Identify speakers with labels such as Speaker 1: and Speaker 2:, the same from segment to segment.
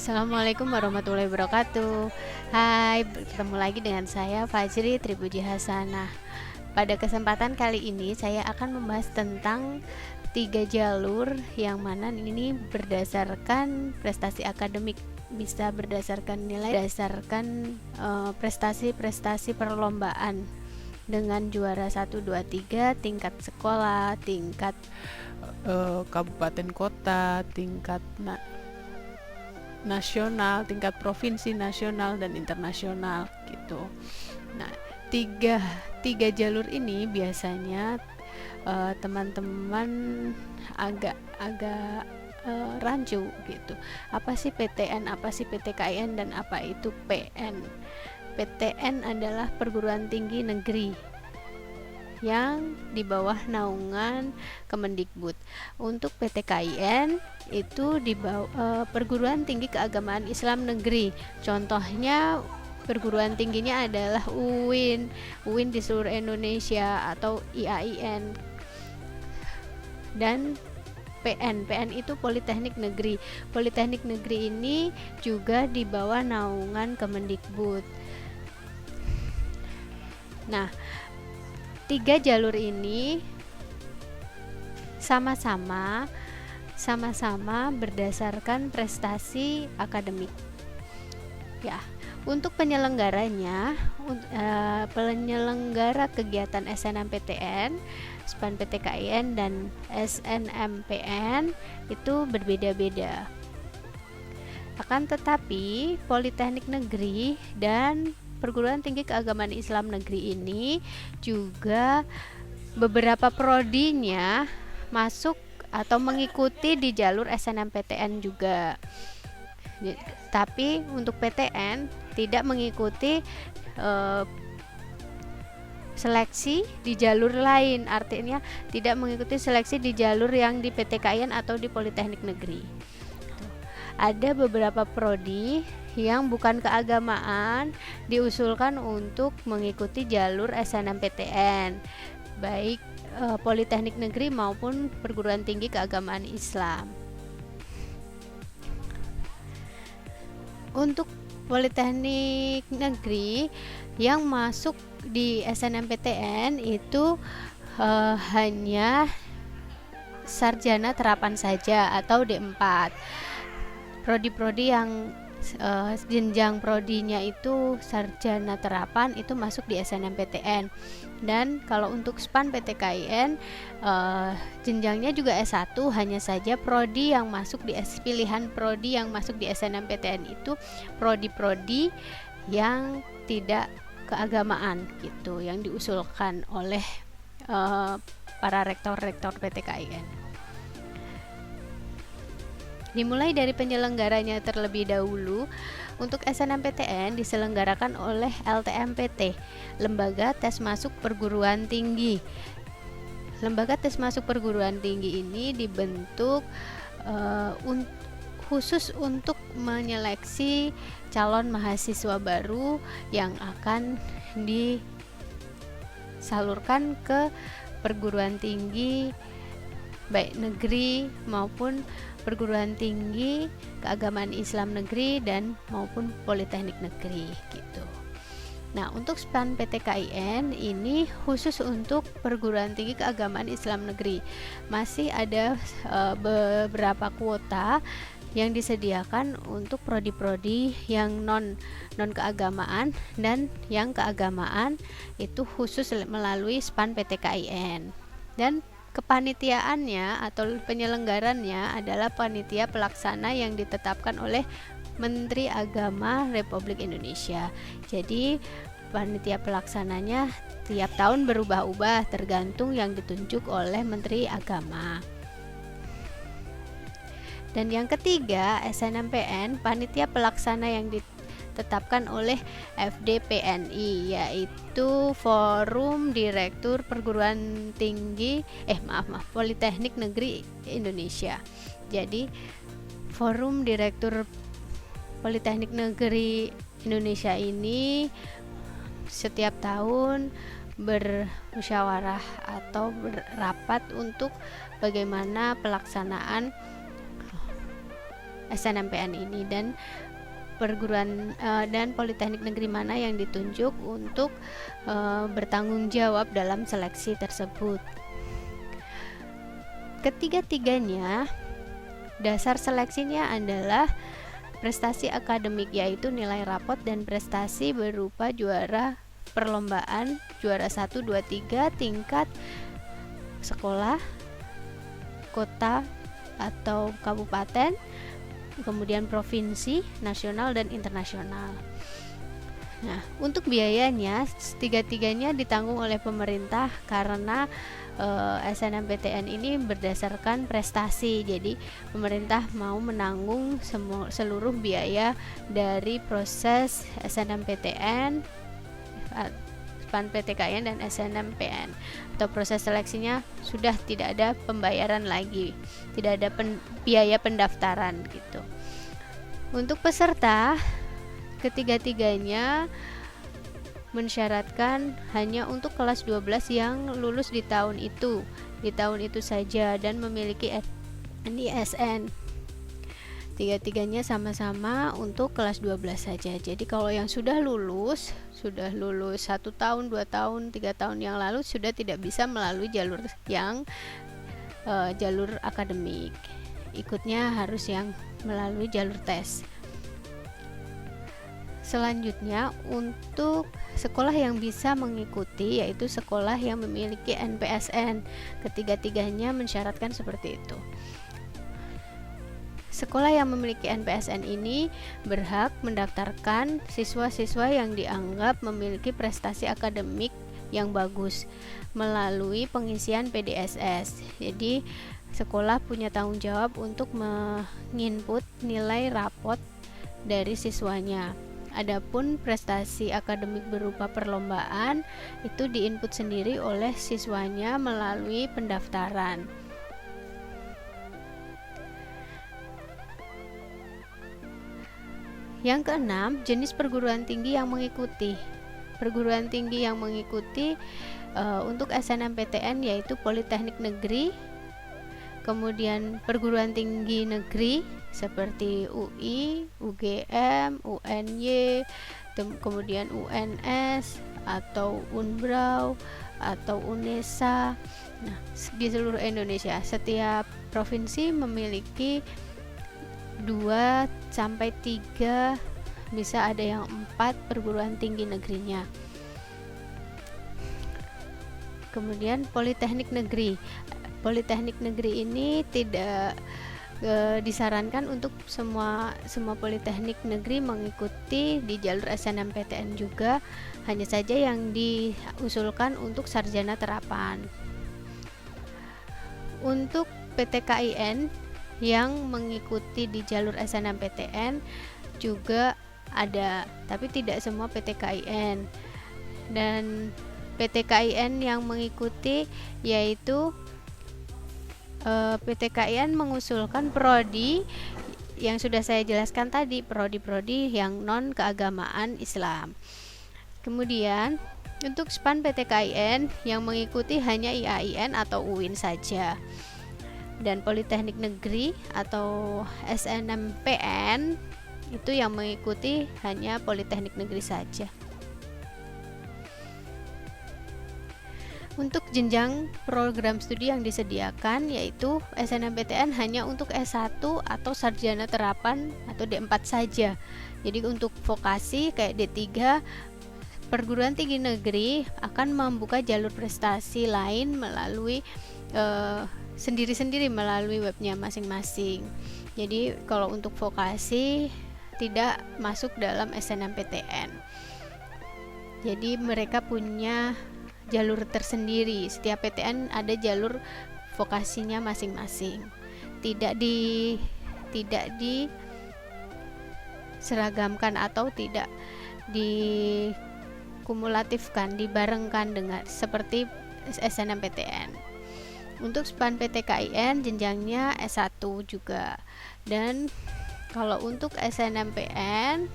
Speaker 1: Assalamualaikum warahmatullahi wabarakatuh. Hai, bertemu lagi dengan saya Fajri Tripuji Hasanah. Pada kesempatan kali ini saya akan membahas tentang 3 jalur yang mana ini berdasarkan prestasi akademik, bisa berdasarkan nilai, berdasarkan prestasi-prestasi perlombaan dengan juara 1, 2, 3 tingkat sekolah, tingkat kabupaten kota, tingkat nasional, tingkat provinsi, nasional, dan internasional gitu. Nah, tiga jalur ini biasanya teman-teman agak rancu gitu. Apa sih PTN, apa sih PTKIN, dan apa itu PN? PTN adalah perguruan tinggi negeri yang di bawah naungan Kemendikbud. Untuk PTKIN itu di bawah perguruan tinggi keagamaan Islam negeri. Contohnya perguruan tingginya adalah UIN di seluruh Indonesia atau IAIN. Dan PN itu Politeknik Negeri. Politeknik Negeri ini juga di bawah naungan Kemendikbud. Nah, 3 jalur ini sama-sama berdasarkan prestasi akademik. Ya, untuk penyelenggaranya, penyelenggara kegiatan SNMPTN, SPAN-PTKIN, dan SNMPN itu berbeda-beda. Akan tetapi, Politeknik Negeri dan Perguruan Tinggi Keagamaan Islam Negeri ini juga beberapa prodinya masuk atau mengikuti di jalur SNMPTN juga. Tapi untuk PTN tidak mengikuti seleksi di jalur lain, artinya tidak mengikuti seleksi di jalur yang di PTKIN atau di Politeknik Negeri. Ada beberapa prodi yang bukan keagamaan diusulkan untuk mengikuti jalur SNMPTN, baik Politeknik Negeri maupun perguruan tinggi keagamaan Islam. Untuk Politeknik Negeri yang masuk di SNMPTN itu hanya sarjana terapan saja atau D4. Prodi-prodi yang jenjang prodinya itu sarjana terapan itu masuk di SNMPTN. Dan kalau untuk SPAN PTKIN jenjangnya juga S1, hanya saja prodi yang masuk di pilihan prodi yang masuk di SNMPTN itu prodi-prodi yang tidak keagamaan gitu, yang diusulkan oleh para rektor-rektor PTKIN. Dimulai dari penyelenggaranya terlebih dahulu. Untuk SNMPTN diselenggarakan oleh LTMPT, Lembaga Tes Masuk Perguruan Tinggi. Lembaga Tes Masuk Perguruan Tinggi ini dibentuk khusus untuk menyeleksi calon mahasiswa baru yang akan disalurkan ke perguruan tinggi baik negeri maupun perguruan tinggi keagamaan Islam negeri dan maupun Politeknik Negeri gitu. Nah, untuk SPAN PTKIN ini khusus untuk perguruan tinggi keagamaan Islam negeri. Masih ada beberapa kuota yang disediakan untuk prodi-prodi yang non keagamaan, dan yang keagamaan itu khusus melalui SPAN PTKIN. Dan kepanitiaannya atau penyelenggarannya adalah panitia pelaksana yang ditetapkan oleh Menteri Agama Republik Indonesia. Jadi panitia pelaksananya tiap tahun berubah-ubah tergantung yang ditunjuk oleh Menteri Agama. Dan yang ketiga, SNMPN, panitia pelaksana yang ditetapkan oleh FDPNI, yaitu Forum Direktur Perguruan Tinggi Politeknik Negeri Indonesia. Jadi Forum Direktur Politeknik Negeri Indonesia ini setiap tahun bermusyawarah atau berapat untuk bagaimana pelaksanaan SNMPN ini, dan dan politeknik negeri mana yang ditunjuk untuk bertanggung jawab dalam seleksi tersebut. Ketiga-tiganya dasar seleksinya adalah prestasi akademik, yaitu nilai rapot dan prestasi berupa juara perlombaan, juara 1, 2, 3 tingkat sekolah, kota atau kabupaten, kemudian provinsi, nasional, dan internasional. Nah, untuk biayanya tiga-tiganya ditanggung oleh pemerintah karena SNMPTN ini berdasarkan prestasi. Jadi pemerintah mau menanggung seluruh biaya dari proses SNMPTN, SPAN-PTKIN, dan SNMPN, atau proses seleksinya sudah tidak ada pembayaran lagi, tidak ada biaya pendaftaran gitu. Untuk peserta, ketiga-tiganya mensyaratkan hanya untuk kelas 12 yang lulus di tahun itu saja dan memiliki NISN. Tiga-tiganya sama-sama untuk kelas 12 saja. Jadi kalau yang sudah lulus 1 tahun, 2 tahun, 3 tahun yang lalu sudah tidak bisa melalui jalur yang jalur akademik. Ikutnya harus yang melalui jalur tes. Selanjutnya, untuk sekolah yang bisa mengikuti, yaitu sekolah yang memiliki NPSN. Ketiga-tiganya mensyaratkan seperti itu. Sekolah yang memiliki NPSN ini berhak mendaftarkan siswa-siswa yang dianggap memiliki prestasi akademik yang bagus melalui pengisian PDSS. Jadi sekolah punya tanggung jawab untuk menginput nilai rapot dari siswanya. Adapun prestasi akademik berupa perlombaan itu diinput sendiri oleh siswanya melalui pendaftaran. Yang keenam, jenis perguruan tinggi yang mengikuti. Perguruan tinggi yang mengikuti untuk SNMPTN yaitu Politeknik Negeri, kemudian perguruan tinggi negeri seperti UI, UGM, UNY, kemudian UNS atau Unbrau atau UNESA. Nah, di seluruh Indonesia setiap provinsi memiliki 2 sampai 3, bisa ada yang 4 perguruan tinggi negerinya. Kemudian Politeknik Negeri. Politeknik Negeri ini tidak disarankan untuk semua politeknik negeri mengikuti di jalur SNMPTN juga, hanya saja yang diusulkan untuk sarjana terapan. Untuk PTKIN yang mengikuti di jalur SNMPTN juga ada, tapi tidak semua PTKIN. Dan PTKIN yang mengikuti yaitu PTKIN mengusulkan prodi yang sudah saya jelaskan tadi, prodi-prodi yang non keagamaan Islam. Kemudian untuk SPAN PTKIN yang mengikuti hanya IAIN atau UIN saja. Dan Politeknik Negeri atau SNMPN itu yang mengikuti hanya Politeknik Negeri saja. Untuk jenjang program studi yang disediakan yaitu SNMPTN hanya untuk S1 atau sarjana terapan atau D4 saja. Jadi untuk vokasi kayak D3, perguruan tinggi negeri akan membuka jalur prestasi lain melalui sendiri-sendiri melalui webnya masing-masing. Jadi kalau untuk vokasi tidak masuk dalam SNMPTN. Jadi mereka punya jalur tersendiri. Setiap PTN ada jalur vokasinya masing-masing. Tidak diseragamkan atau tidak dikumulatifkan, dibarengkan dengan seperti SNMPTN. Untuk SPAN PTKIN jenjangnya S1 juga. Dan kalau untuk SNMPN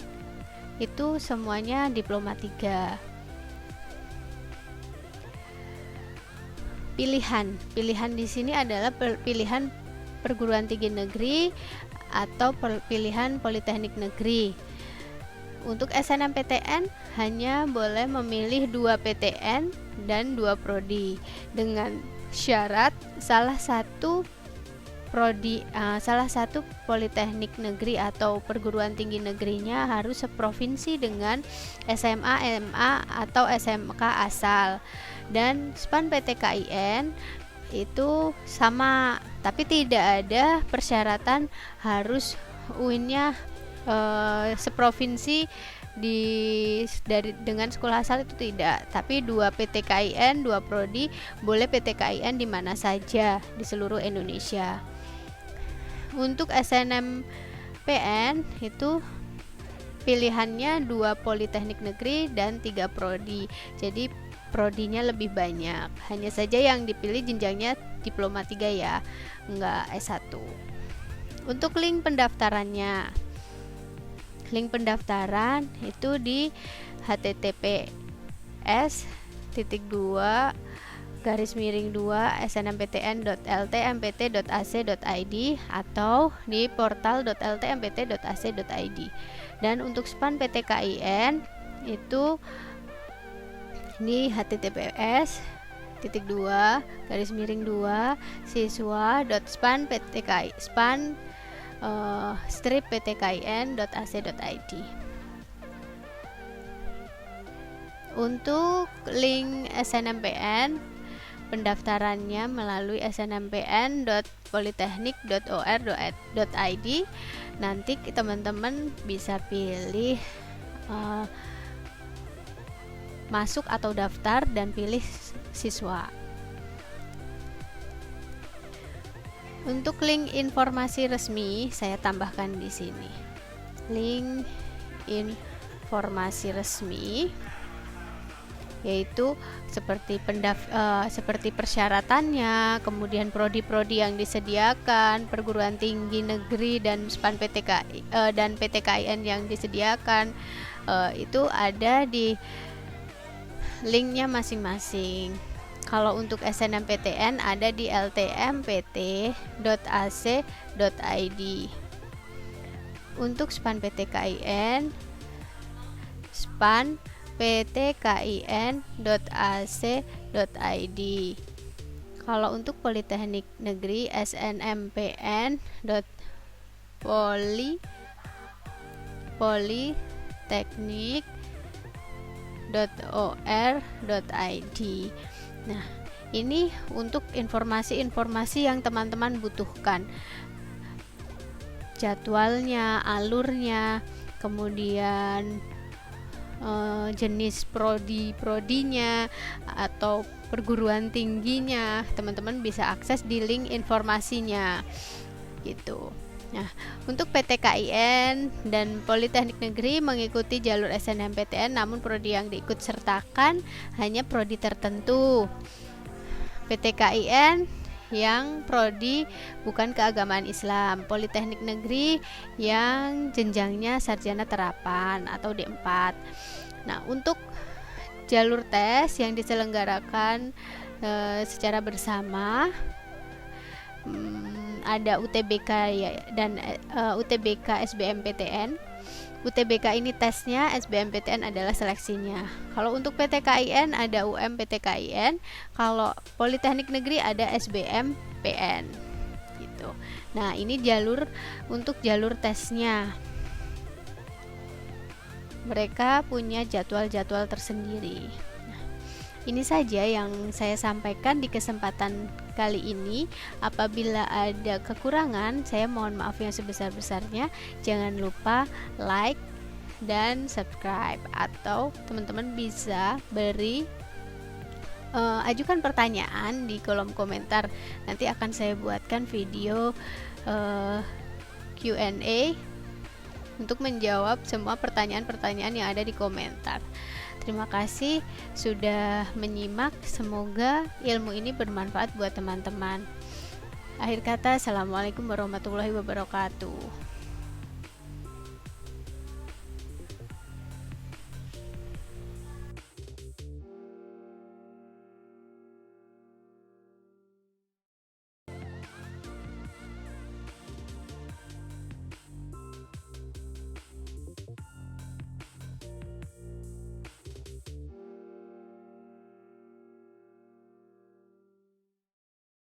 Speaker 1: itu semuanya diploma 3. Pilihan di sini adalah pilihan perguruan tinggi negeri atau pilihan politeknik negeri. Untuk SNMPTN hanya boleh memilih 2 PTN dan 2 prodi dengan syarat salah satu politeknik negeri atau perguruan tinggi negerinya harus seprovinsi dengan SMA, MA atau SMK asal. Dan SPAN PTKIN itu sama, tapi tidak ada persyaratan harus UIN-nya seprovinsi dengan sekolah asal, itu tidak. Tapi 2 PTKIN, 2 prodi, boleh PTKIN di mana saja di seluruh Indonesia. Untuk SNMPN itu pilihannya 2 politeknik negeri dan 3 prodi. Jadi prodinya lebih banyak. Hanya saja yang dipilih jenjangnya diploma 3 ya, enggak S1. Untuk link pendaftarannya. Link pendaftaran itu di https://2snmptn.ltmpt.ac.id atau di portal.ltmpt.ac.id. Dan untuk SPAN PTKIN itu di https://siswa.span.ptkin.ac.id. Untuk link SNMPN pendaftarannya melalui snmpn.politeknik.or.id. Nanti teman-teman bisa pilih masuk atau daftar dan pilih siswa. Untuk link informasi resmi saya tambahkan di sini. Link informasi resmi yaitu seperti persyaratannya, kemudian prodi-prodi yang disediakan, perguruan tinggi negeri dan SPAN dan PTKIN yang disediakan, itu ada di linknya masing-masing. Kalau untuk SNMPTN ada di ltmpt.ac.id. Untuk SPAN PTKIN, SPAN ptkin.ac.id. Kalau untuk Politeknik Negeri, snmpn.politeknik.or.id. Nah, ini untuk informasi-informasi yang teman-teman butuhkan. Jadwalnya, alurnya, kemudian jenis prodinya atau perguruan tingginya, teman-teman bisa akses di link informasinya gitu. Nah, untuk PTKIN dan Politeknik Negeri mengikuti jalur SNMPTN, namun prodi yang diikut sertakan hanya prodi tertentu. PTKIN yang prodi bukan keagamaan Islam, Politeknik Negeri yang jenjangnya sarjana terapan atau D4. Nah, untuk jalur tes yang diselenggarakan secara bersama, ada UTBK dan UTBK SBMPTN. UTBK ini tesnya, SBMPTN adalah seleksinya. Kalau untuk PTKIN ada UMPTKIN, kalau Politeknik Negeri ada SBMPN gitu. Nah, ini untuk jalur tesnya. Mereka punya jadwal-jadwal tersendiri. Ini saja yang saya sampaikan di kesempatan kali ini. Apabila ada kekurangan, saya mohon maaf yang sebesar-besarnya. Jangan lupa like dan subscribe, atau teman-teman bisa ajukan pertanyaan di kolom komentar. Nanti akan saya buatkan video Q&A untuk menjawab semua pertanyaan-pertanyaan yang ada di komentar. Terima kasih sudah menyimak, semoga ilmu ini bermanfaat buat teman-teman. Akhir kata, assalamualaikum warahmatullahi wabarakatuh.